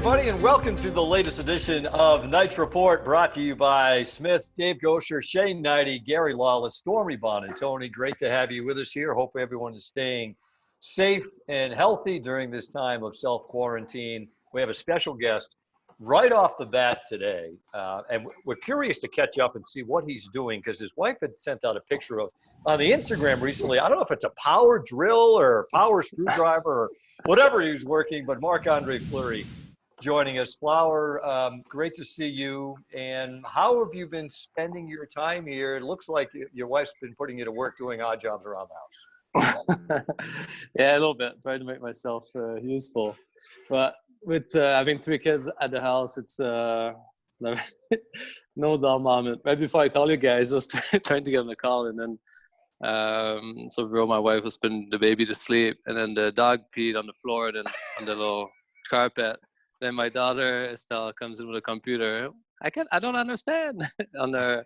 everybody, and welcome to the latest edition of Knight's Report, brought to you by Smiths, Dave Gosher, Shane Knighty, Gary Lawless, Stormy Bonantoni. Great to have you with us here. Hope everyone is staying safe and healthy during this time of self-quarantine. We have a special guest right off the bat today, and we're curious to catch up and see what he's doing, because his wife had sent out a picture of, on the Instagram recently, I don't know if it's a power drill or a power screwdriver or whatever he was working, but Marc-Andre Fleury joining us. Flower, great to see you. And how have you been spending your time here? It looks like your wife's been putting you to work doing odd jobs around the house. Yeah, a little bit. Trying to make myself useful. But with having 3 kids at the house, it's never, no dull moment. Right before I call you guys, I was trying to get on the call, and then so my wife was putting the baby to sleep, and then the dog peed on the floor, and then on the little carpet. Then my daughter Estelle comes in with a computer. I don't understand on her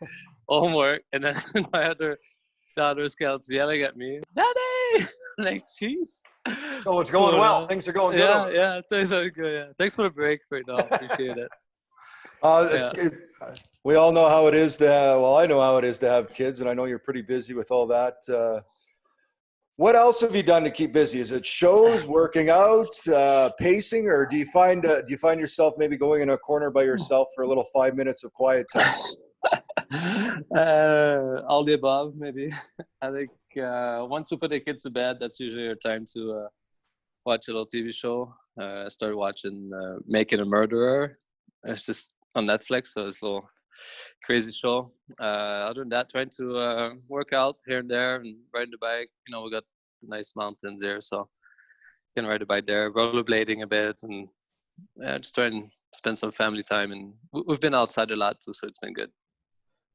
homework, and then my other daughter Scout's yelling at me, "Daddy!" Like, jeez. So it's going well. Things are going good. Yeah, things are good. Yeah, thanks for the break right now. Appreciate it. It's good. We all know how it is to have, well, I know how it is to have kids, and I know you're pretty busy with all that. What else have you done to keep busy? Is it shows, working out, pacing, or do you find yourself maybe going in a corner by yourself for a little 5 minutes of quiet time? All the above, maybe. I think once we put the kids to bed, that's usually our time to watch a little TV show. I started watching Making a Murderer. It's just on Netflix, so it's a little crazy show. Other than that, trying to work out here and there and riding the bike. You know, we got nice mountains there, so you can ride the bike there. Rollerblading a bit, and just trying to spend some family time. And we've been outside a lot too, so it's been good.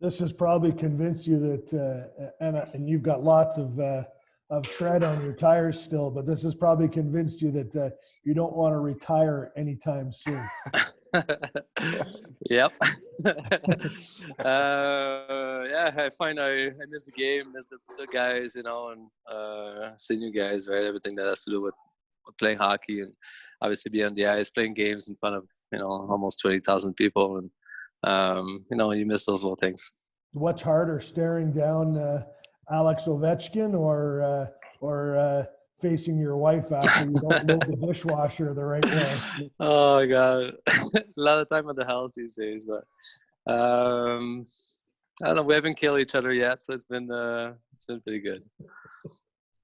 This has probably convinced you that, and you've got lots of tread on your tires still, but this has probably convinced you that you don't want to retire anytime soon. Yep. Yeah, I find I miss the game, miss the guys, you know, and seeing you guys, right? Everything that has to do with playing hockey, and obviously be on the ice, playing games in front of, you know, almost 20,000 people, and you know, you miss those little things. What's harder, staring down Alex Ovechkin or facing your wife after you don't load the dishwasher the right way? Oh my God, a lot of time at the house these days, but I don't know. We haven't killed each other yet, so it's been pretty good.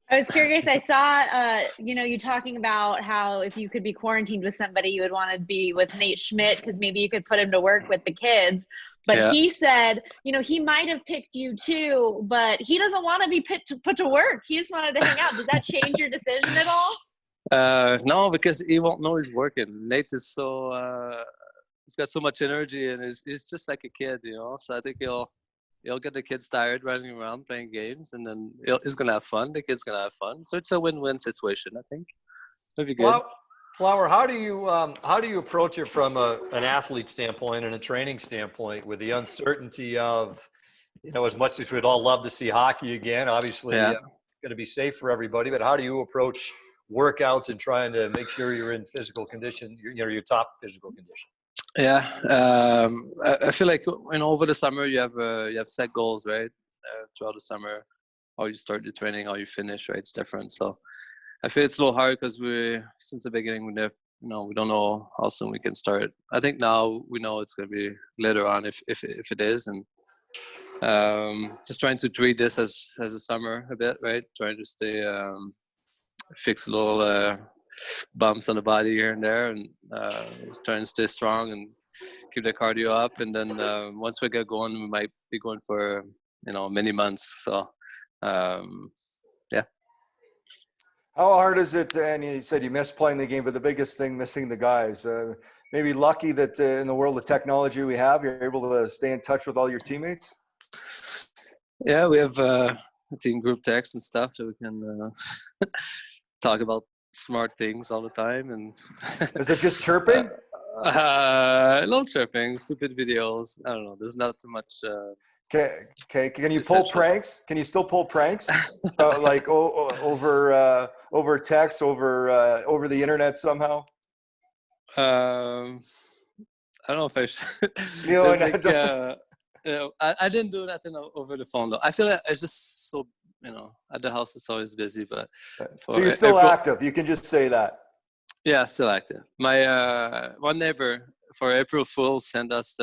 I was curious. I saw, you talking about how if you could be quarantined with somebody, you would want to be with Nate Schmidt because maybe you could put him to work with the kids. But yeah. He said, he might have picked you too, but he doesn't want to be put to work. He just wanted to hang out. Does that change your decision at all? No, because he won't know he's working. Nate is so he's got so much energy, and he's just like a kid, So I think he'll get the kids tired running around playing games, and then he's gonna have fun. The kid's gonna have fun. So it's a win-win situation, I think. It'll be good. Flower, how do you approach it from an athlete standpoint and a training standpoint, with the uncertainty of, as much as we'd all love to see hockey again, obviously going to be safe for everybody, but how do you approach workouts and trying to make sure you're in physical condition, your top physical condition? Yeah, I feel like over the summer you have set goals, right? Throughout the summer, how you start the training, how you finish, right? It's different. So I feel it's a little hard because since the beginning we don't know how soon we can start. I think now we know it's going to be later on if it is, and just trying to treat this as a summer a bit, right? Trying to stay fix a little bumps on the body here and there, and just trying to stay strong and keep the cardio up. And then once we get going, we might be going for many months. So yeah. How hard is it? And you said you missed playing the game, but the biggest thing, missing the guys. Maybe lucky that in the world of technology we have, you're able to stay in touch with all your teammates. Yeah, we have a team group text and stuff, so we can talk about smart things all the time. And is it just chirping? Little chirping, stupid videos. I don't know. There's not too much. Okay. Can you pull pranks? Can you still pull pranks? Like over text, over the internet somehow? I don't know if I should. You It's know, like, I didn't do nothing over the phone though. I feel like it's just so, at the house it's always busy, but so you're still active. You can just say that. Yeah, still active. My one neighbor for April Fools sent us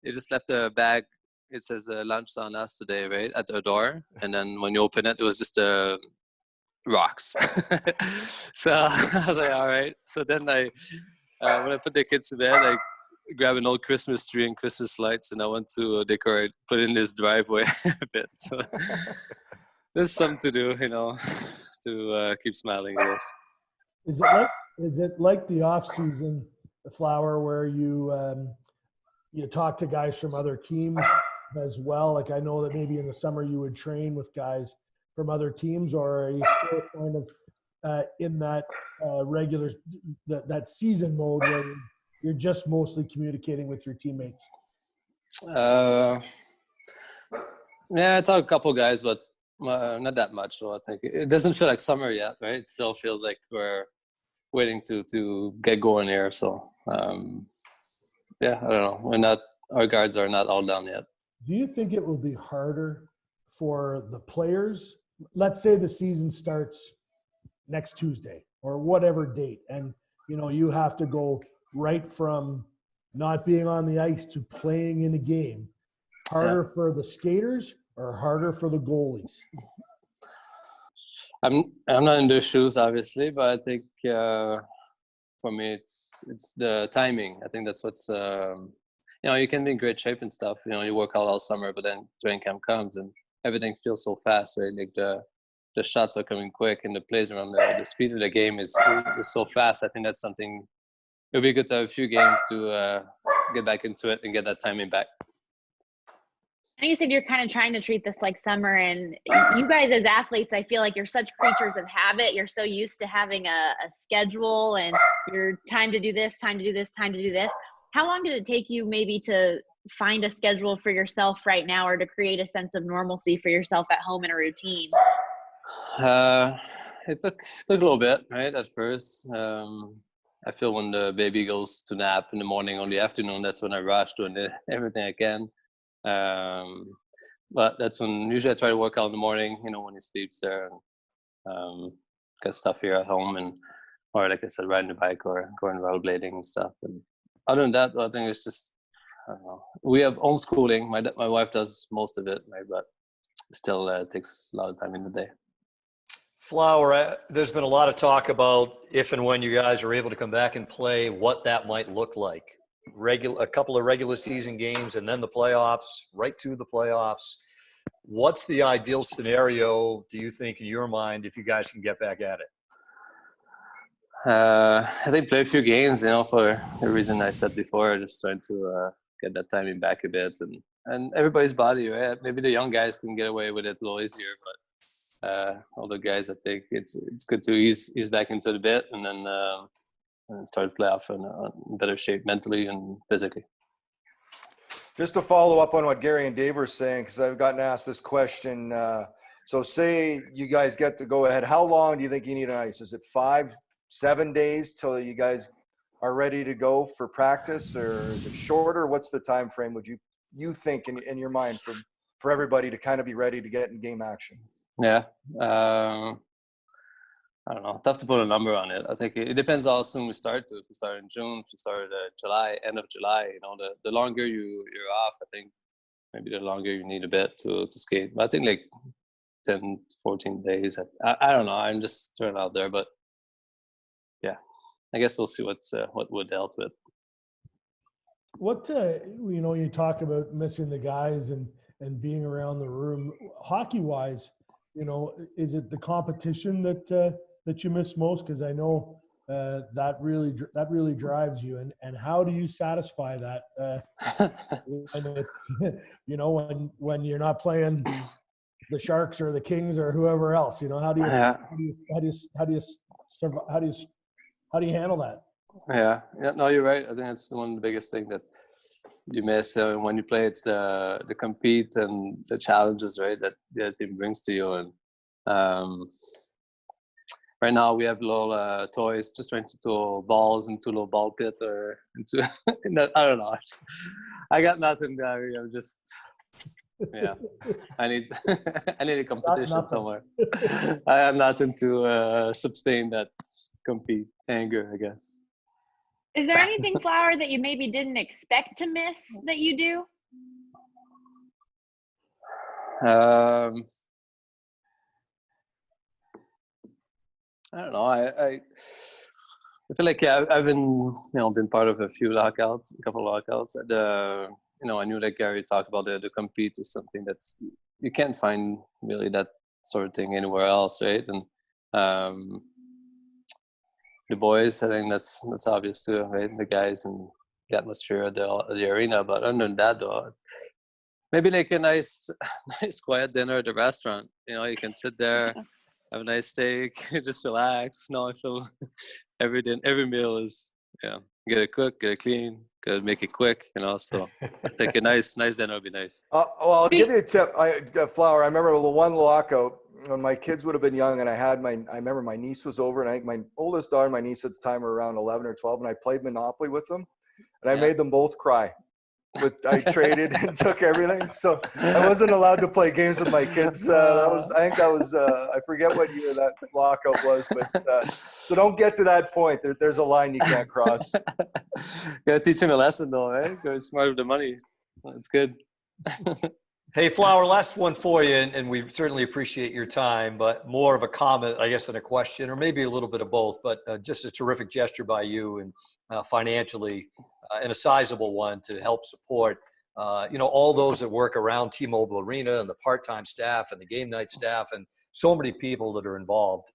he just left a bag. It says lunch on us today, right, at the door. And then when you open it, it was just rocks. So I was like, all right. So then when I put the kids to bed, I grabbed an old Christmas tree and Christmas lights, and I went to decorate, put in this driveway a bit. So there's something to do, to keep smiling, I guess. Is it like the off season, the Flower, where you talk to guys from other teams as well? Like, I know that maybe in the summer you would train with guys from other teams, or are you still kind of in that regular that season mode where you're just mostly communicating with your teammates? Yeah, I talk a couple guys, but not that much. So I think it doesn't feel like summer yet, right? It still feels like we're waiting to get going here. So yeah, I don't know. Our guards are not all down yet. Do you think it will be harder for the players? Let's say the season starts next Tuesday or whatever date, and you have to go right from not being on the ice to playing in a game. Harder for the skaters or harder for the goalies? I'm not in those shoes, obviously, but I think for me it's the timing. I think that's what's you can be in great shape and stuff. You work out all summer, but then training camp comes and everything feels so fast, right? Like the shots are coming quick and the plays around the speed of the game is so fast. I think that's something. It'll be good to have a few games to get back into it and get that timing back. I know you said you're kind of trying to treat this like summer, and you guys as athletes, I feel like you're such creatures of habit. You're so used to having a schedule and your time to do this, time to do this, time to do this. How long did it take you maybe to find a schedule for yourself right now, or to create a sense of normalcy for yourself at home in a routine? It took a little bit, right, at first. I feel when the baby goes to nap in the morning or the afternoon, that's when I rush doing everything I can. But that's when usually I try to work out in the morning, when he sleeps there, and got stuff here at home, or like I said, riding the bike or going rollerblading and stuff. And other than that, I think it's just, I don't know. We have homeschooling. My wife does most of it, right? But still takes a lot of time in the day. Flower, there's been a lot of talk about if and when you guys are able to come back and play, what that might look like. A couple of regular season games and then the playoffs, right to the playoffs. What's the ideal scenario, do you think, in your mind, if you guys can get back at it? I think play a few games, for the reason I said before, just trying to get that timing back a bit, and everybody's body, right? Maybe the young guys can get away with it a little easier, but all the guys, I think it's good to ease back into the bit and then start to play off in better shape mentally and physically. Just to follow up on what Gary and Dave were saying, because I've gotten asked this question. So say you guys get to go ahead. How long do you think you need on ice? Is it 5-7 days till you guys are ready to go for practice, or is it shorter? What's the time frame would you think in your mind for everybody to kind of be ready to get in game action? Yeah. I don't know. Tough to put a number on it. I think it depends how soon we start. If we start in June, if we start July, end of July, the longer you're off, I think maybe the longer you need a bit to skate. But I think like 10, 14 days. I don't know. I'm just throwing out there, but yeah, I guess we'll see what would help with. What you talk about missing the guys and being around the room, hockey wise, is it the competition that you miss most? Because I know that really drives you, and how do you satisfy that when it's when you're not playing the Sharks or the Kings or whoever else? How do you handle that? Yeah, no, you're right. I think it's one of the biggest things that you miss when you play. It's the compete and the challenges, right, that the other team brings to you. And right now we have little toys, just trying to throw balls into a little ball pit or into, I don't know. I got nothing, Gary. I'm just, yeah. I need I need a competition somewhere. I have nothing to sustain that compete anger, I guess. Is there anything, Flower, that you maybe didn't expect to miss that you do? I don't know. I feel like, yeah, I've been part of a few lockouts, a couple of lockouts. And, I knew that Gary talked about the compete is something that's, you can't find really that sort of thing anywhere else, right? And the boys, I think that's obvious too, right? The guys and the atmosphere of the arena. But other than that, though, maybe like a nice quiet dinner at the restaurant. You can sit there, have a nice steak, just relax. I feel every meal is, get it cooked, get it clean, gotta make it quick. So I think a nice dinner would be nice. Well, I'll give you a tip. Flower, I remember the one lockout when my kids would have been young, and I remember my niece was over, and I think my oldest daughter and my niece at the time were around 11 or 12, and I played Monopoly with them, and I made them both cry. I traded and took everything, so I wasn't allowed to play games with my kids. I forget what year that lockout was, but so don't get to that point. There's a line you can't cross. Gotta teach him a lesson, though, right? Go smart with the money. That's good. Hey, Flower, last one for you, and we certainly appreciate your time, but more of a comment, I guess, than a question, or maybe a little bit of both, but just a terrific gesture by you and financially, and a sizable one to help support, all those that work around T-Mobile Arena and the part-time staff and the game night staff and so many people that are involved.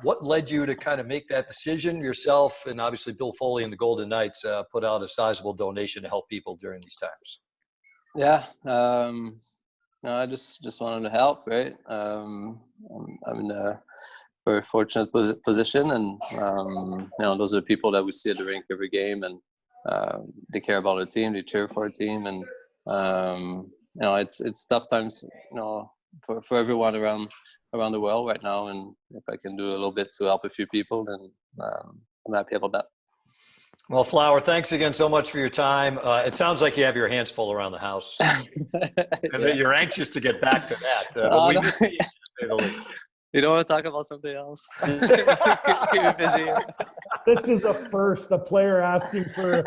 What led you to kind of make that decision yourself? And obviously Bill Foley and the Golden Knights put out a sizable donation to help people during these times. Yeah, I just wanted to help, right? I'm in a very fortunate position, and those are the people that we see at the rink every game, and they care about our team, they cheer for our team, and it's tough times, for everyone around the world right now, and if I can do a little bit to help a few people, then I'm happy about that. Well, Flower, thanks again so much for your time. It sounds like you have your hands full around the house, and that you're anxious to get back to that. But we miss you, to say the least. You don't want to talk about something else? Just keep me busy. This is a first, a player asking for.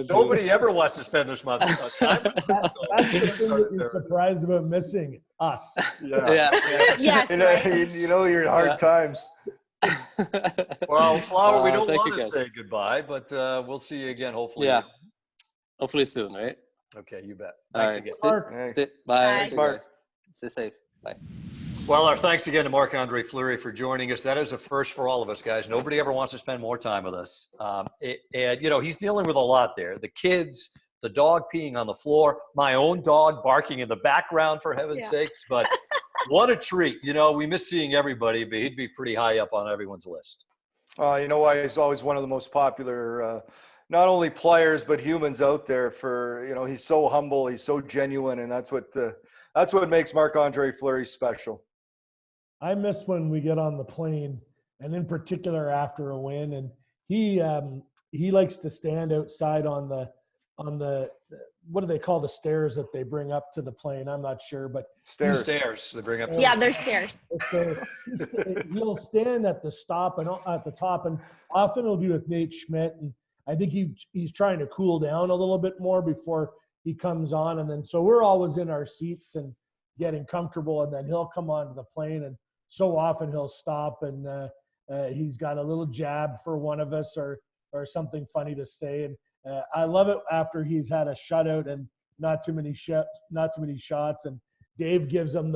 Nobody ever wants to spend this much time. That's the thing that you're surprised about missing, us. Yeah. Yes, right. You're in hard times. Well, Flower, we don't want to say goodbye, but we'll see you again, hopefully. Yeah. Hopefully soon, right? Okay, you bet. Thanks again. Bye. Bye. Mark. Stay safe. Bye. Well, our thanks again to Marc-Andre Fleury for joining us. That is a first for all of us, guys. Nobody ever wants to spend more time with us. And he's dealing with a lot there. The kids, the dog peeing on the floor, my own dog barking in the background, for heaven's sakes. But what a treat. We miss seeing everybody, but he'd be pretty high up on everyone's list. Why he's always one of the most popular, not only players, but humans out there he's so humble, he's so genuine, and that's what makes Marc-Andre Fleury special. I miss when we get on the plane, and in particular after a win, and he likes to stand outside on the what do they call the stairs that they bring up to the plane? I'm not sure, but stairs they bring up. Yeah, there's stairs. He'll stand at the stop and at the top, and often it'll be with Nate Schmidt, and I think he's trying to cool down a little bit more before he comes on, and then so we're always in our seats and getting comfortable, and then he'll come onto the plane, and so often he'll stop, and he's got a little jab for one of us or something funny to say, and I love it after he's had a shutout and not too many shots, and Dave gives him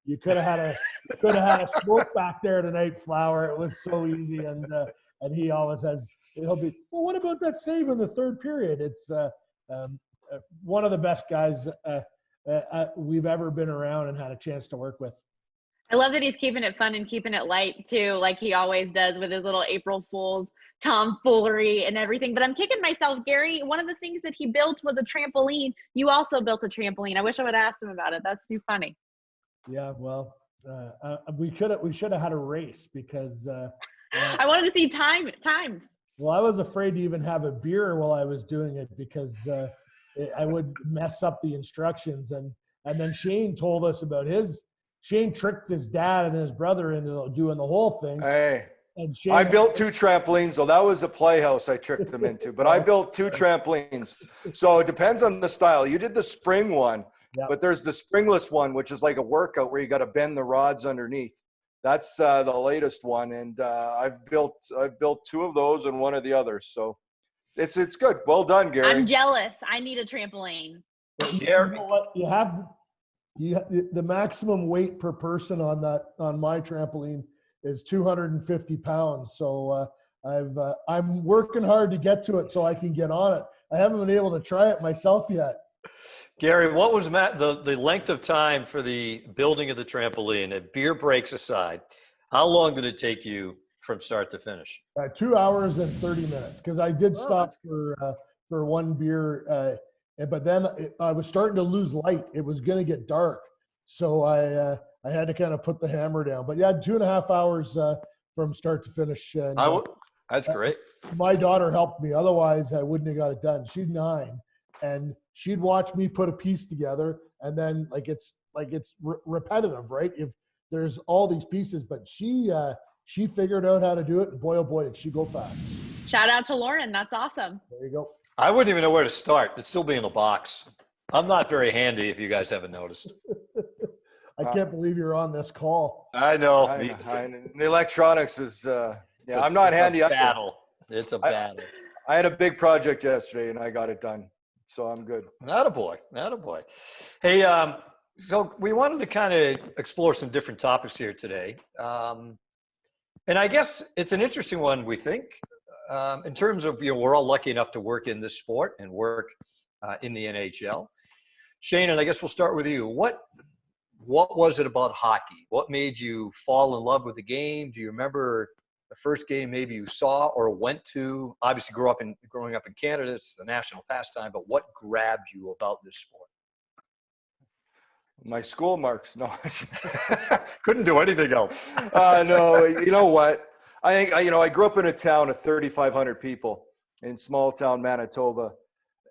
you could have had a smoke back there tonight, Flower. It was so easy, and he always he'll be, well, what about that save in the third period? It's one of the best guys we've ever been around and had a chance to work with. I love that he's keeping it fun and keeping it light too, like he always does with his little April Fool's tomfoolery and everything. But I'm kicking myself, Gary. One of the things that he built was a trampoline. You also built a trampoline. I wish I would have asked him about it. That's too funny. Yeah, well, We should have had a race because I wanted to see times. well, I was afraid to even have a beer while I was doing it because I would mess up the instructions. And then Shane told us about Shane tricked his dad and his brother into doing the whole thing. Hey, And Shane, I built 2 trampolines, so that was a playhouse I tricked them into. But I built 2 trampolines. So it depends on the style. You did the spring one, yeah. but there's the springless one, which is like a workout where you got to bend the rods underneath. That's the latest one, and I've built 2 of those and 1 of the others. So it's good. Well done, Gary. I'm jealous. I need a trampoline. You know what? The maximum weight per person on my trampoline is 250 pounds. So I'm working hard to get to it so I can get on it. I haven't been able to try it myself yet. Gary, what was the length of time for the building of the trampoline? Beer breaks aside, how long did it take you from start to finish? 2 hours and 30 minutes because I did stop for 1 beer, but then I was starting to lose light. It was going to get dark, so I had to kind of put the hammer down. But yeah, 2.5 hours from start to finish. And, that's great. My daughter helped me. Otherwise, I wouldn't have got it done. She's 9. And she'd watch me put a piece together, and then it's repetitive, right? If there's all these pieces, but she figured out how to do it, and boy, oh boy, did she go fast. Shout out to Lauren. That's awesome. There you go. I wouldn't even know where to start. It'd still be in the box. I'm not very handy, if you guys haven't noticed. I can't believe you're on this call. I know. The electronics is I'm not handy. It's a battle. It's a battle. I had a big project yesterday, and I got it done. So I'm good. Not a boy. Hey, so we wanted to kind of explore some different topics here today. And I guess it's an interesting one, we think, in terms of, we're all lucky enough to work in this sport and work in the NHL. Shane, and I guess we'll start with you. What was it about hockey? What made you fall in love with the game? Do you remember the first game maybe you saw or went to? Obviously, growing up in Canada, it's the national pastime, but what grabbed you about this sport? My school marks. No. Couldn't do anything else. No, you know what? I think, I grew up in a town of 3,500 people in small town Manitoba.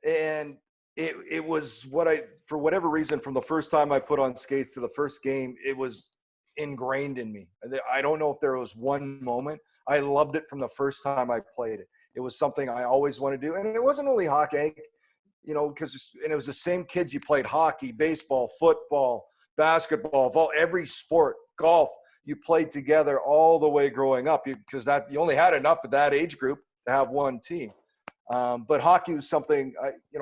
And it was for whatever reason, from the first time I put on skates to the first game, it was ingrained in me. I don't know if there was one moment. I loved it from the first time I played it. It was something I always wanted to do. And it wasn't only hockey, because it was the same kids you played hockey, baseball, football, basketball, every sport, golf, you played together all the way growing up because you only had enough of that age group to have one team. But hockey was something,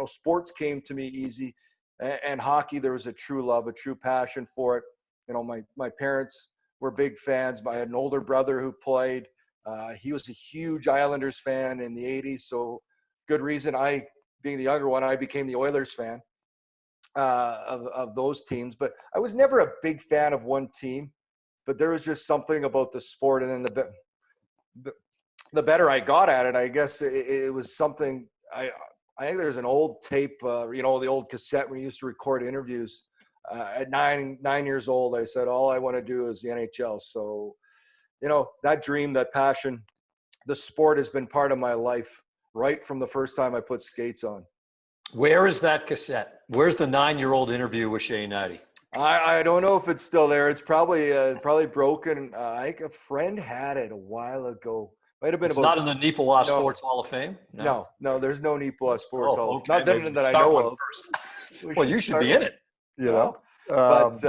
sports came to me easy, and hockey, there was a true love, a true passion for it. My parents were big fans. I had an older brother who played. He was a huge Islanders fan in the 80s. So good reason being the younger one, I became the Oilers fan of those teams. But I was never a big fan of one team, but there was just something about the sport. And then the better I got at it, I guess it was something I think there's an old tape, the old cassette when we used to record interviews. At 9 years old, I said, all I want to do is the NHL. So, that dream, that passion, the sport has been part of my life right from the first time I put skates on. Where is that cassette? Where's the 9-year-old interview with Shane Knighty? I don't know if it's still there. It's probably broken. I think a friend had it a while ago. Might have been. It's not in the Neepawa Sports Hall of Fame? No, there's no Neepawa Sports Hall. Okay. Not that I know of. Well, you should be in it. But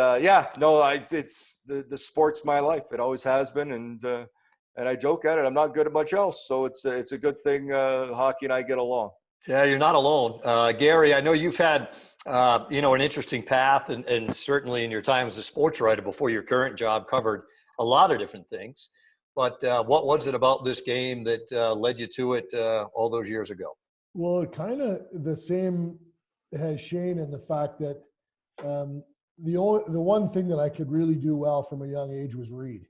it's the sport's my life. It always has been, and I joke at it. I'm not good at much else, so it's a good thing. Hockey and I get along. Yeah, you're not alone, Gary. I know you've had an interesting path, and certainly in your time as a sports writer before your current job, covered a lot of different things. But what was it about this game that led you to it all those years ago? Well, kind of the same as Shane, in the fact that the one thing that I could really do well from a young age was read,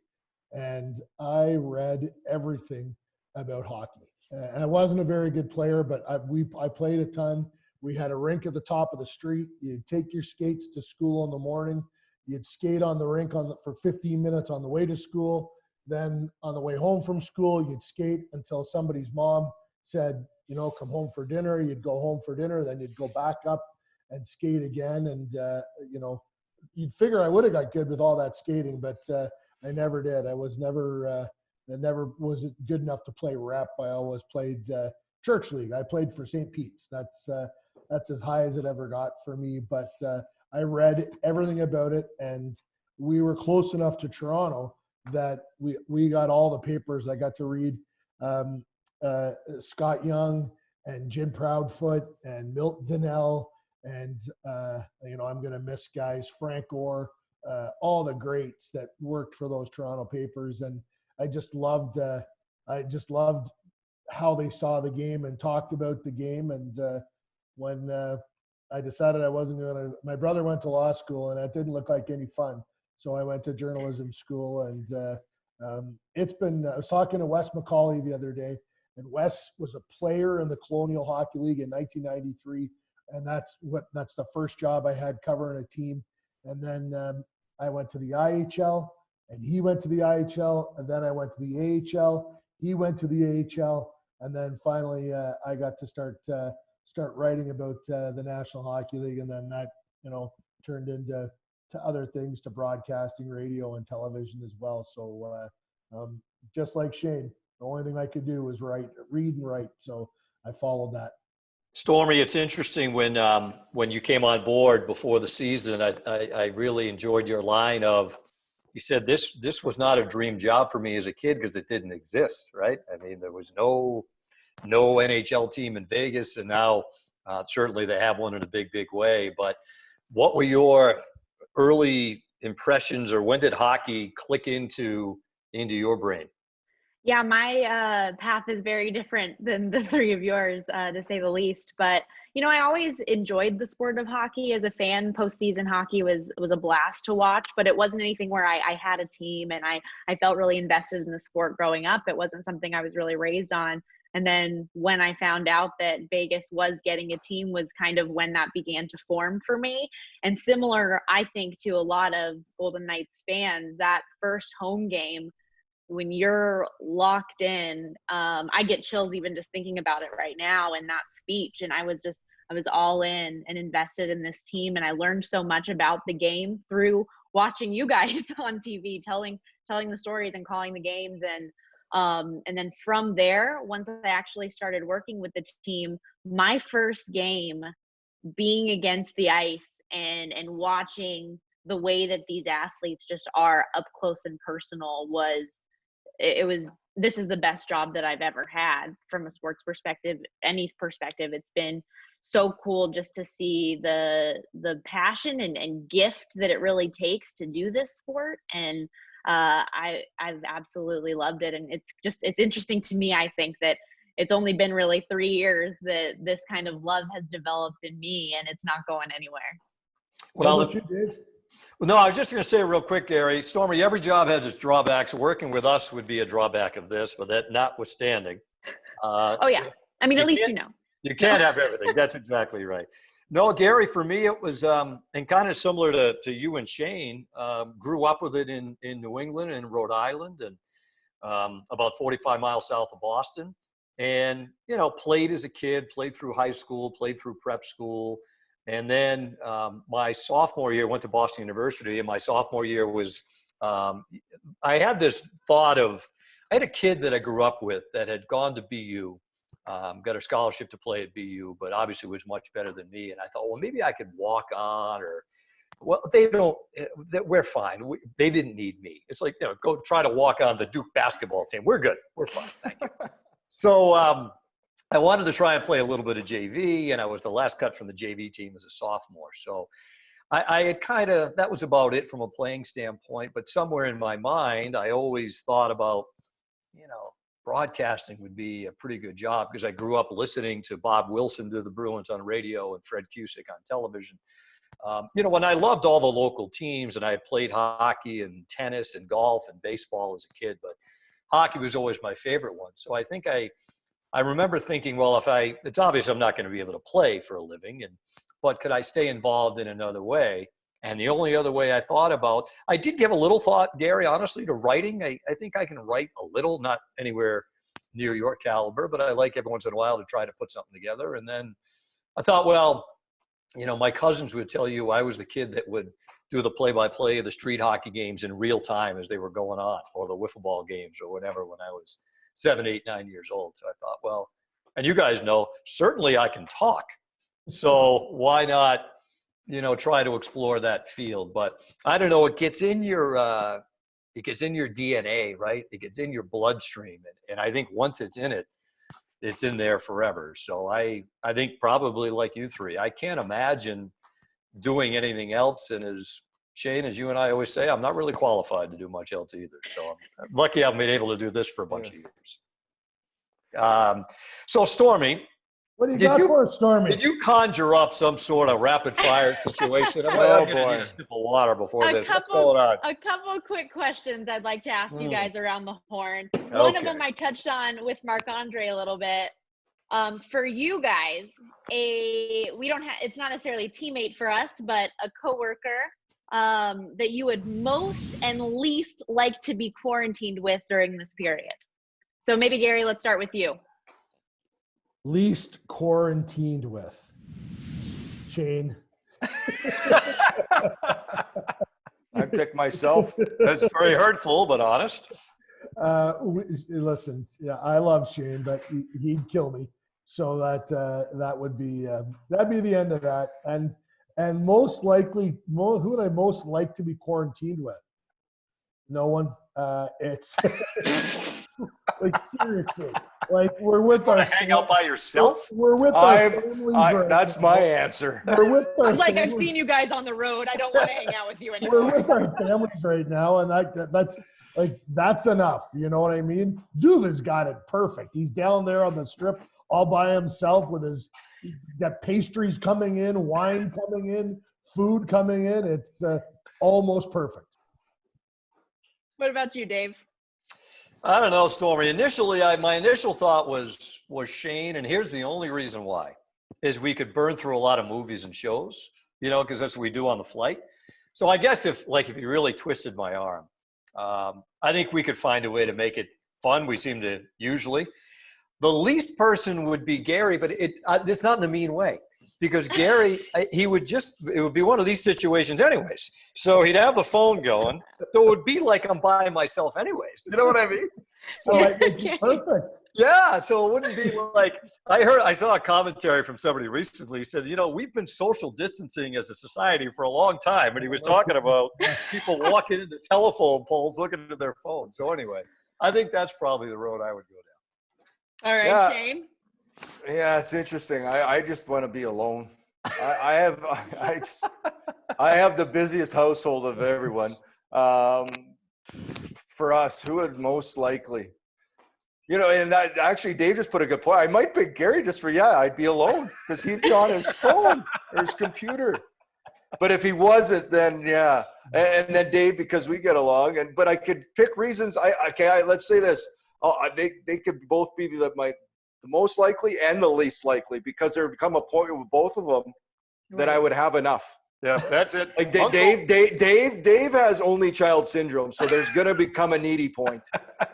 and I read everything about hockey. And I wasn't a very good player, but I played a ton. We had a rink at the top of the street. You'd take your skates to school in the morning. you'd skate on the rink for 15 minutes on the way to school. Then on the way home from school, you'd skate until somebody's mom said, come home for dinner. You'd go home for dinner, then you'd go back up and skate again. And, you'd figure I would have got good with all that skating, but I never did. I never was good enough to play rep. I always played church league. I played for St. Pete's. That's as high as it ever got for me. But I read everything about it, and we were close enough to Toronto that we got all the papers. I got to read Scott Young and Jim Proudfoot and Milt Donnell and I'm going to miss guys, Frank Orr, all the greats that worked for those Toronto papers. And I just loved how they saw the game and talked about the game. And when I decided I wasn't going to, my brother went to law school and that didn't look like any fun. So I went to journalism school, and I was talking to Wes McCauley the other day, and Wes was a player in the Colonial Hockey League in 1993. And that's the first job I had covering a team. And then I went to the IHL, and he went to the IHL, and then I went to the AHL. He went to the AHL, and then finally I got to start writing about the National Hockey League, and then that turned into other things, to broadcasting, radio, and television as well. So just like Shane, the only thing I could do was read and write. So I followed that. Stormy, it's interesting when you came on board before the season, I really enjoyed your line of, you said this was not a dream job for me as a kid because it didn't exist, right? I mean, there was no NHL team in Vegas, and now certainly they have one in a big way. But what were your early impressions, or when did hockey click into your brain? Yeah, my path is very different than the three of yours, to say the least. But, I always enjoyed the sport of hockey as a fan. Postseason hockey was a blast to watch, but it wasn't anything where I had a team and I felt really invested in the sport growing up. It wasn't something I was really raised on. And then when I found out that Vegas was getting a team was kind of when that began to form for me. And similar, I think, to a lot of Golden Knights fans, that first home game, when you're locked in, I get chills even just thinking about it right now, and that speech. And I was all in and invested in this team. And I learned so much about the game through watching you guys on TV, telling the stories and calling the games. And then from there, once I actually started working with the team, my first game being against the ice and watching the way that these athletes just are up close and personal this is the best job that I've ever had from a sports perspective, any perspective. It's been so cool just to see the passion and gift that it really takes to do this sport. And I've absolutely loved it. And it's interesting to me, I think, that it's only been really 3 years that this kind of love has developed in me, and it's not going anywhere. Well, what about you, Dave? No, I was just going to say real quick, Gary, Stormy, every job has its drawbacks. Working with us would be a drawback of this, but that notwithstanding. Oh, yeah. I mean, at least You can't have everything. That's exactly right. No, Gary, for me, it was, and kind of similar to you and Shane, grew up with it in New England and Rhode Island, and about 45 miles south of Boston. And, played as a kid, played through high school, played through prep school. And then my sophomore year, went to Boston University, and my sophomore year was, I had this thought of, I had a kid that I grew up with that had gone to BU, got a scholarship to play at BU, but obviously was much better than me. And I thought, well, maybe I could walk on, or, well, we're fine. They didn't need me. It's like, go try to walk on the Duke basketball team. We're good. We're fine. Thank you. So, I wanted to try and play a little bit of JV, and I was the last cut from the JV team as a sophomore. So I had that was about it from a playing standpoint, but somewhere in my mind, I always thought about, broadcasting would be a pretty good job, because I grew up listening to Bob Wilson do the Bruins on radio and Fred Cusick on television. When I loved all the local teams, and I had played hockey and tennis and golf and baseball as a kid, but hockey was always my favorite one. So I think I remember thinking, well, it's obvious I'm not going to be able to play for a living, but could I stay involved in another way? And the only other way I thought about, I did give a little thought, Gary, honestly, to writing. I think I can write a little, not anywhere near your caliber, but I like every once in a while to try to put something together. And then I thought, well, you know, my cousins would tell you I was the kid that would do the play-by-play of the street hockey games in real time as they were going on, or the wiffle ball games or whatever when I was 7, 8, 9 years old. So I thought, well, and you guys know, certainly I can talk. So why not, you know, try to explore that field? But I don't know, it gets in your DNA, right? It gets in your bloodstream. And I think once it's in it, it's in there forever. So I think probably like you three, I can't imagine doing anything else. And as Shane, as you and I always say, I'm not really qualified to do much else either. So I'm lucky I've been able to do this for a bunch of years. So Stormy, What do you got for us, Stormy? did you conjure up some sort of rapid fire situation? I'm gonna need a sip of water before this. What's going on? A couple of quick questions I'd like to ask you guys around the horn. One of them I touched on with Marc-Andre a little bit. For you guys, it's not necessarily a teammate for us, but a coworker that you would most and least like to be quarantined with during this period. So maybe Gary, let's start with you. Least quarantined with. Shane. I picked myself. That's very hurtful, but honest. Listen, yeah, I love Shane, but he'd kill me. So that would be that'd be the end of that. And most likely, who would I most like to be quarantined with? No one. It's like seriously. Like we're with our hang out by yourself. We're with our families. Right that's now. my answer. We're with our I've families. seen you guys on the road. I don't want to hang out with you anymore. We're with our families right now, and that's enough. You know what I mean? Dude has got it perfect. He's down there on the strip all by himself with got pastries coming in, wine coming in, food coming in. It's almost perfect. What about you, Dave? I don't know, Stormy. Initially, my initial thought was Shane, and here's the only reason why, is we could burn through a lot of movies and shows, you know, because that's what we do on the flight. So I guess if you really twisted my arm, I think we could find a way to make it fun. We seem to usually. The least person would be Gary, but it's not in a mean way. Because Gary, it would be one of these situations anyways. So he'd have the phone going. So it would be like I'm by myself anyways. You know what I mean? So perfect. Yeah. So it wouldn't be like, I saw a commentary from somebody recently. He said, you know, we've been social distancing as a society for a long time. And he was talking about people walking into telephone poles looking at their phone. So anyway, I think that's probably the road I would go down. All right, Yeah. Shane. Yeah, it's interesting. I just want to be alone. I have the busiest household of everyone. For us, who would most likely, you know, and that actually Dave just put a good point. I might pick Gary just for I'd be alone because he'd be on his phone or his computer. But if he wasn't, then yeah, and then Dave because we get along. But I could pick reasons. Let's say this. They could both be the most likely and the least likely because there would come a point with both of them that I would have enough. Yeah, that's it. Like Dave has only child syndrome, so there's going to become a needy point.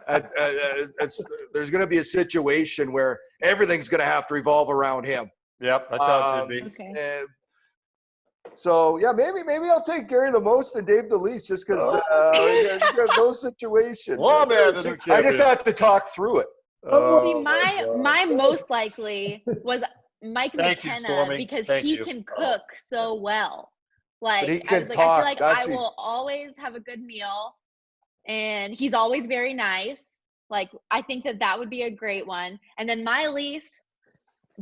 There's going to be a situation where everything's going to have to revolve around him. Yep, that's how it should be. Okay. So yeah, maybe I'll take Gary the most and Dave the least, just because those situations. Lawman, I just have to talk through it. See, my most likely was Mike Thank you, McKenna Stormy. because Thank he you. can cook so well. Like But he I can was like, talk. I feel like I will always have a good meal, and he's always very nice. Like I think that would be a great one. And then my least,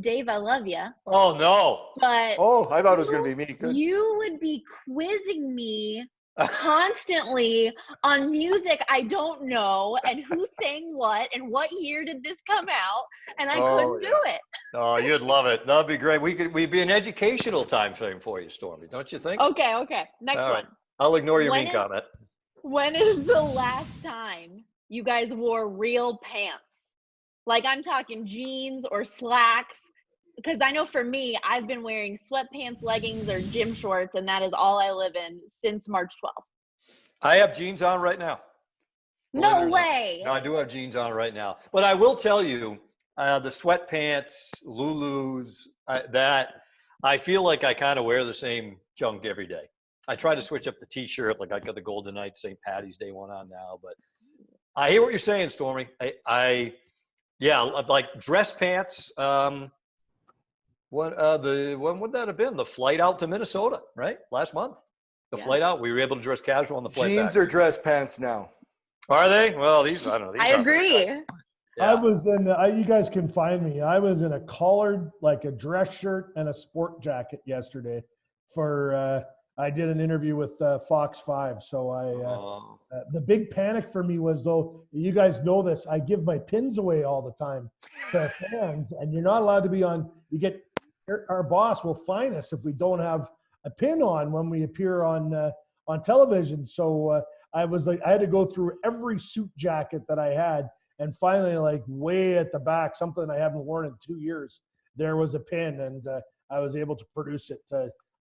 Dave, I love you. Oh no! But I thought it was going to be me. Good. You would be quizzing me constantly on music I don't know and who sang what and what year did this come out, and I couldn't do it. Oh, you'd love it. That'd be great. We'd be an educational time frame for you, Stormy, don't you think? Okay. Next All right. one. I'll ignore your mean comment. When is the last time you guys wore real pants? Like I'm talking jeans or slacks, because I know for me, I've been wearing sweatpants, leggings, or gym shorts, and that is all I live in since March 12th. I have jeans on right now. No way. No, I do have jeans on right now. But I will tell you, the sweatpants, Lulus, that I feel like I kind of wear the same junk every day. I try to switch up the T-shirt, like I got the Golden Knights St. Patty's Day one on now. But I hear what you're saying, Stormy. Yeah, like dress pants. When would that have been? The flight out to Minnesota, right? Last month. The flight out, we were able to dress casual on the flight Jeans back. or dress pants now? Are they? Well, I don't know. I agree. Yeah. I was in, you guys can find me. I was in a collared, like a dress shirt and a sport jacket yesterday I did an interview with Fox 5. So the big panic for me was, though, you guys know this, I give my pins away all the time to fans, and you're not allowed to be on, our boss will fine us if we don't have a pin on when we appear on television. So I had to go through every suit jacket that I had, and finally, like way at the back, something I haven't worn in 2 years, there was a pin, and I was able to produce it.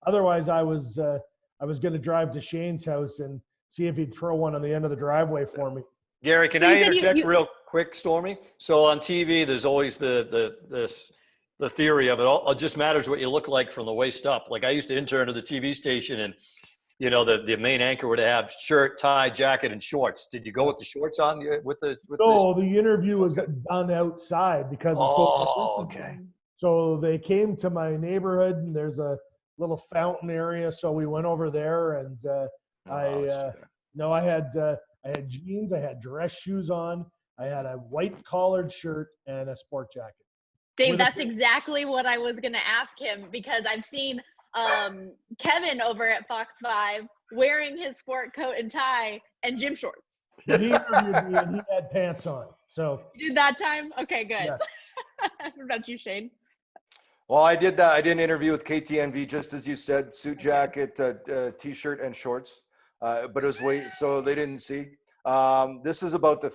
Otherwise, I was going to drive to Shane's house and see if he'd throw one on the end of the driveway for me. Gary, can I interject real quick, Stormy? So on TV, there's always the theory of it just matters what you look like from the waist up. Like I used to intern at the TV station, and the main anchor would have shirt, tie, jacket, and shorts. Did you go with the shorts on the interview was done outside because of social distancing. So they came to my neighborhood, and there's a little fountain area, so we went over there, and I had jeans, I had dress shoes on, I had a white collared shirt and a sport jacket. Dave, that's exactly what I was going to ask him, because I've seen Kevin over at Fox 5 wearing his sport coat and tie and gym shorts. He interviewed me, and he had pants on. So you did that time? Okay, good. Yeah. What about you, Shane? Well, I did that. I did an interview with KTNV, just as you said, suit jacket, T-shirt, and shorts. But it was so they didn't see. This is about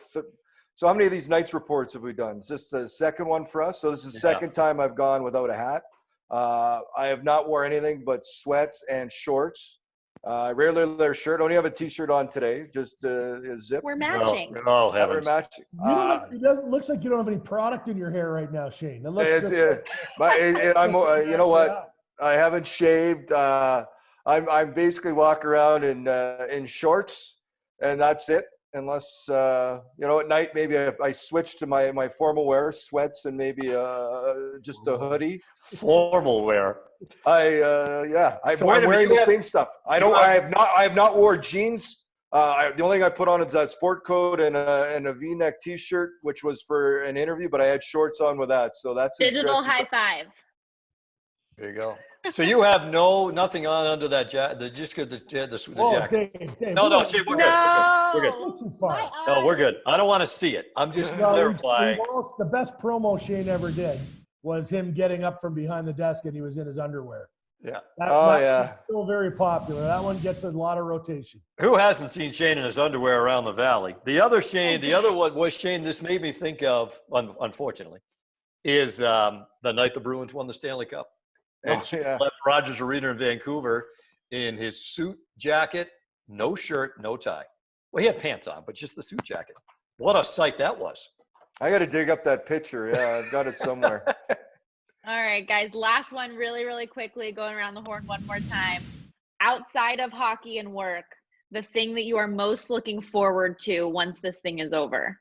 so how many of these Knights reports have we done? Is this the second one for us? So this is the second time I've gone without a hat. I have not worn anything but sweats and shorts. I rarely wear a shirt. I only have a T-shirt on today, just a zip. We're matching. Oh, heavens. We're matching. It looks like you don't have any product in your hair right now, Shane. It looks you know what? I haven't shaved. I'm basically walk around in shorts, and that's it. Unless at night maybe I switch to my formal wear, sweats, and maybe just a hoodie. Formal wear. I'm wearing the same stuff. I have not wore jeans. The only thing I put on is that sport coat and a V-neck T-shirt, which was for an interview, but I had shorts on with that. So that's digital high five. There you go. So you have nothing on under that jacket, just the jacket. Dave, No, Shane, we're good. We're good. Too far. No, we're good. I don't want to see it. I'm just clarifying. The best promo Shane ever did was him getting up from behind the desk, and he was in his underwear. Yeah. That's still very popular. That one gets a lot of rotation. Who hasn't seen Shane in his underwear around the valley? The other one was Shane. This made me think of, unfortunately, is the night the Bruins won the Stanley Cup. And left Rogers Arena in Vancouver in his suit jacket, no shirt, no tie. Well, he had pants on, but just the suit jacket. What a sight that was. I got to dig up that picture. Yeah, I've got it somewhere. All right, guys. Last one really, really quickly, going around the horn one more time. Outside of hockey and work, the thing that you are most looking forward to once this thing is over?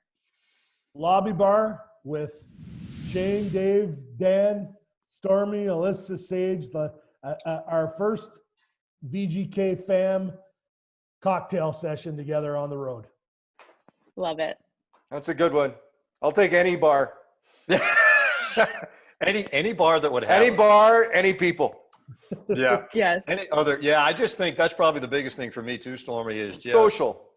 Lobby bar with Shane, Dave, Dan, Stormy, Alyssa, Sage, our first VGK fam cocktail session together on the road. Love it. That's a good one. I'll take any bar. any bar that would have any bar, any people. Yeah. Yes. I just think that's probably the biggest thing for me too, Stormy, is just social.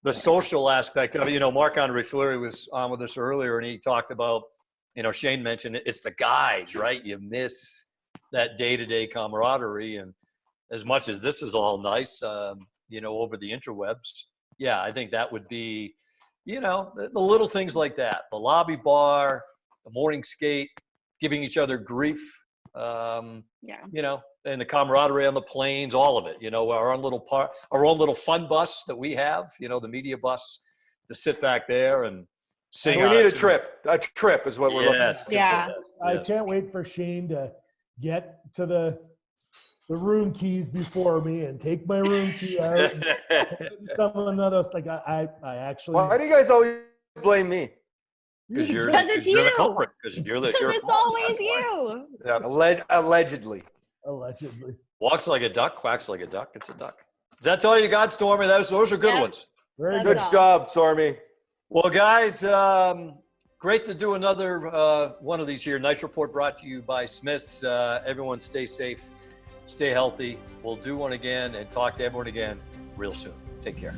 The social aspect of it. Marc-Andre Fleury was on with us earlier, and he talked about, Shane mentioned it's the guys, right? You miss that day-to-day camaraderie. And as much as this is all nice, over the interwebs, I think that would be, the little things like that. The lobby bar, the morning skate, giving each other grief Yeah. You know, and the camaraderie on the planes, all of it, you know, our own little fun bus that we have, you know, the media bus, to sit back there and sing. So we need a trip. A trip is what we're looking Yes. at. Yeah. I Yes. can't wait for Shane to get to the room keys before me and take my room key out. Some of the others, like I actually. Why do you guys always blame me? Because you're it's the you. culprit. Because you're the Because sheriff. it's always you. Yeah, allegedly. Allegedly. Walks like a duck, quacks like a duck. It's a duck. That's all you got, Stormy? Those are good Yep. ones. Very That's good. Good all. job, Stormy. Well, guys, great to do another one of these here. Night Report brought to you by Smith's. Everyone stay safe, stay healthy. We'll do one again and talk to everyone again real soon. Take care.